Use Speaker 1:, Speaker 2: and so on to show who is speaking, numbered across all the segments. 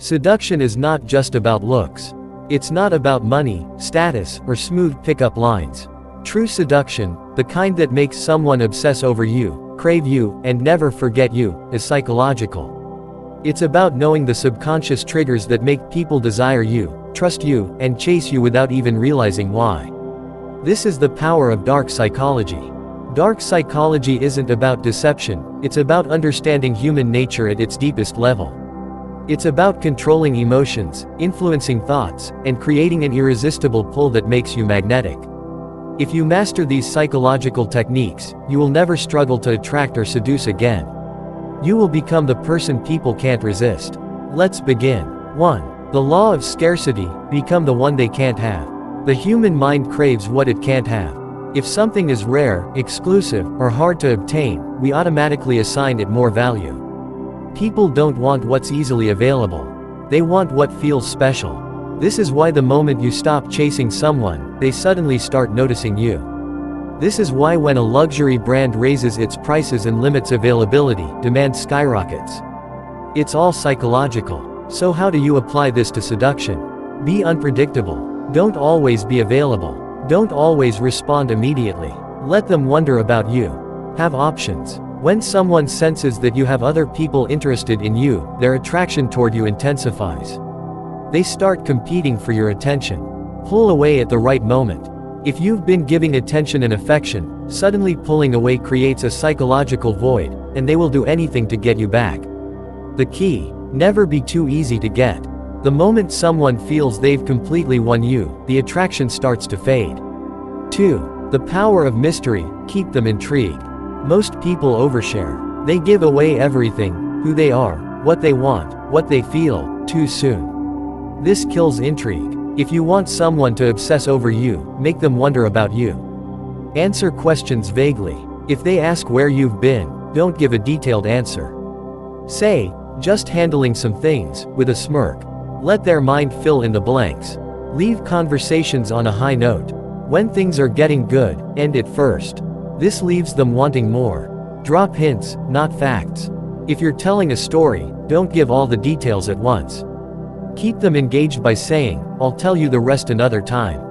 Speaker 1: Seduction is not just about looks. It's not about money, status, or smooth pickup lines. True seduction, the kind that makes someone obsess over you, crave you, and never forget you, is psychological. It's about knowing the subconscious triggers that make people desire you, trust you, and chase you without even realizing why. This is the power of dark psychology. Dark psychology isn't about deception, it's about understanding human nature at its deepest level. It's about controlling emotions, influencing thoughts, and creating an irresistible pull that makes you magnetic. If you master these psychological techniques, you will never struggle to attract or seduce again. You will become the person people can't resist. Let's begin. 1. The law of scarcity, become the one they can't have. The human mind craves what it can't have. If something is rare, exclusive, or hard to obtain, we automatically assign it more value. People don't want what's easily available. They want what feels special. This is why the moment you stop chasing someone, they suddenly start noticing you. This is why when a luxury brand raises its prices and limits availability, demand skyrockets. It's all psychological. So how do you apply this to seduction? Be unpredictable. Don't always be available. Don't always respond immediately. Let them wonder about you. Have options. When someone senses that you have other people interested in you, their attraction toward you intensifies. They start competing for your attention. Pull away at the right moment. If you've been giving attention and affection, suddenly pulling away creates a psychological void, and they will do anything to get you back. The key: never be too easy to get. The moment someone feels they've completely won you, the attraction starts to fade. 2. The power of mystery, keep them intrigued. Most people overshare. They give away everything, who they are, what they want, what they feel, too soon. This kills intrigue. If you want someone to obsess over you, make them wonder about you. Answer questions vaguely. If they ask where you've been, don't give a detailed answer. Say, just handling some things, with a smirk. Let their mind fill in the blanks. Leave conversations on a high note. When things are getting good, end it first. This leaves them wanting more. Drop hints, not facts. If you're telling a story, don't give all the details at once. Keep them engaged by saying, "I'll tell you the rest another time."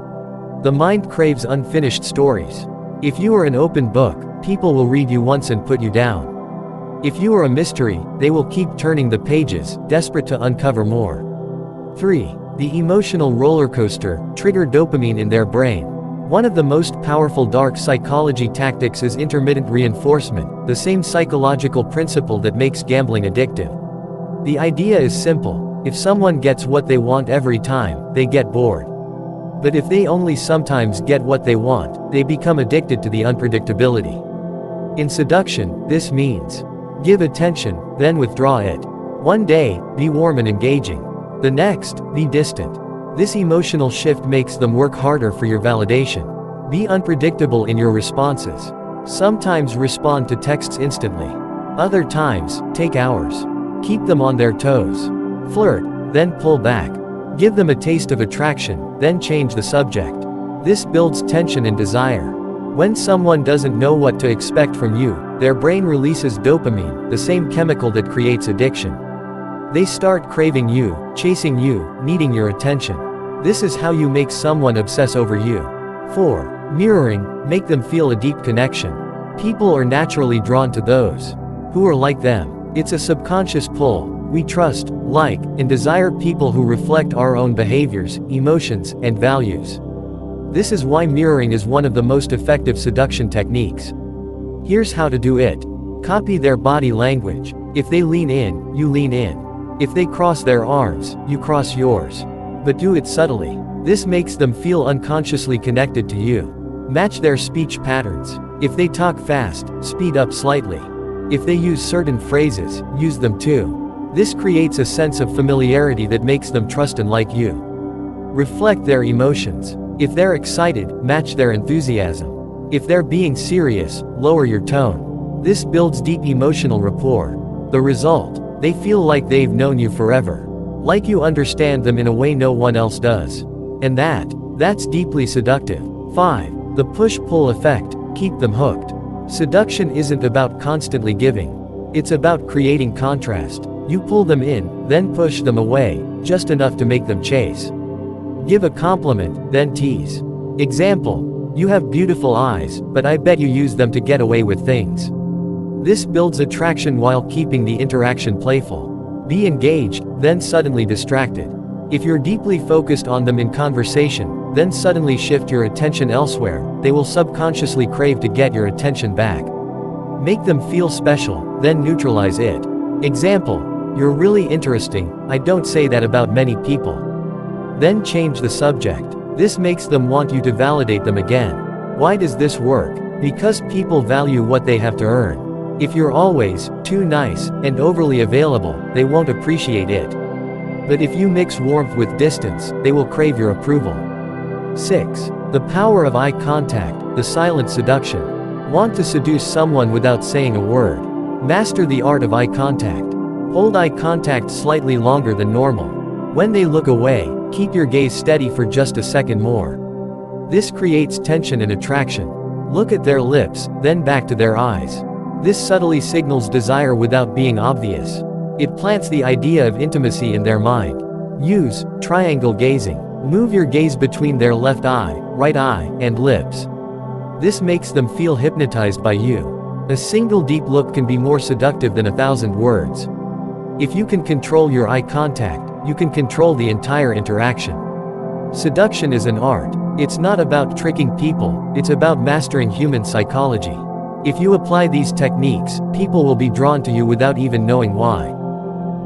Speaker 1: The mind craves unfinished stories. If you are an open book, people will read you once and put you down. If you are a mystery, they will keep turning the pages, desperate to uncover more. 3. The emotional roller coaster, trigger dopamine in their brain. One of the most powerful dark psychology tactics is intermittent reinforcement, the same psychological principle that makes gambling addictive. The idea is simple. If someone gets what they want every time, they get bored. But if they only sometimes get what they want, they become addicted to the unpredictability. In seduction, this means: give attention, then withdraw it. One day, be warm and engaging. The next, be distant. This emotional shift makes them work harder for your validation. Be unpredictable in your responses. Sometimes respond to texts instantly. Other times, take hours. Keep them on their toes. Flirt, then pull back. Give them a taste of attraction, then change the subject. This builds tension and desire. When someone doesn't know what to expect from you, their brain releases dopamine, the same chemical that creates addiction. They start craving you, chasing you, needing your attention. This is how you make someone obsess over you. 4. Mirroring, make them feel a deep connection. People are naturally drawn to those who are like them. It's a subconscious pull. We trust, like, and desire people who reflect our own behaviors, emotions, and values. This is why mirroring is one of the most effective seduction techniques. Here's how to do it. Copy their body language. If they lean in, you lean in. If they cross their arms, you cross yours. But do it subtly. This makes them feel unconsciously connected to you. Match their speech patterns. If they talk fast, speed up slightly. If they use certain phrases, use them too. This creates a sense of familiarity that makes them trust and like you. Reflect their emotions. If they're excited, match their enthusiasm. If they're being serious, lower your tone. This builds deep emotional rapport. The result: they feel like they've known you forever. Like you understand them in a way no one else does. And that's deeply seductive. 5. The push-pull effect, keep them hooked. Seduction isn't about constantly giving. It's about creating contrast. You pull them in, then push them away, just enough to make them chase. Give a compliment, then tease. Example: you have beautiful eyes, but I bet you use them to get away with things. This builds attraction while keeping the interaction playful. Be engaged, then suddenly distracted. If you're deeply focused on them in conversation, then suddenly shift your attention elsewhere, they will subconsciously crave to get your attention back. Make them feel special, then neutralize it. Example: you're really interesting, I don't say that about many people. Then change the subject. This makes them want you to validate them again. Why does this work? Because people value what they have to earn. If you're always too nice and overly available, they won't appreciate it. But if you mix warmth with distance, they will crave your approval. 6. The power of eye contact, the silent seduction. Want to seduce someone without saying a word? Master the art of eye contact. Hold eye contact slightly longer than normal. When they look away, keep your gaze steady for just a second more. This creates tension and attraction. Look at their lips, then back to their eyes. This subtly signals desire without being obvious. It plants the idea of intimacy in their mind. Use triangle gazing. Move your gaze between their left eye, right eye, and lips. This makes them feel hypnotized by you. A single deep look can be more seductive than 1,000 words. If you can control your eye contact, you can control the entire interaction. Seduction is an art. It's not about tricking people, it's about mastering human psychology. If you apply these techniques, people will be drawn to you without even knowing why.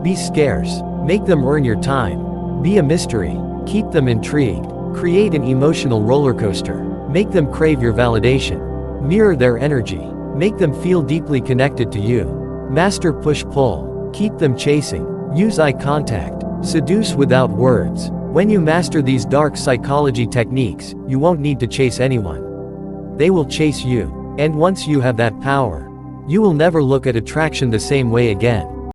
Speaker 1: Be scarce. Make them earn your time. Be a mystery. Keep them intrigued. Create an emotional roller coaster. Make them crave your validation. Mirror their energy. Make them feel deeply connected to you. Master push-pull. Keep them chasing. Use eye contact. Seduce without words. When you master these dark psychology techniques, you won't need to chase anyone. They will chase you. And once you have that power, you will never look at attraction the same way again.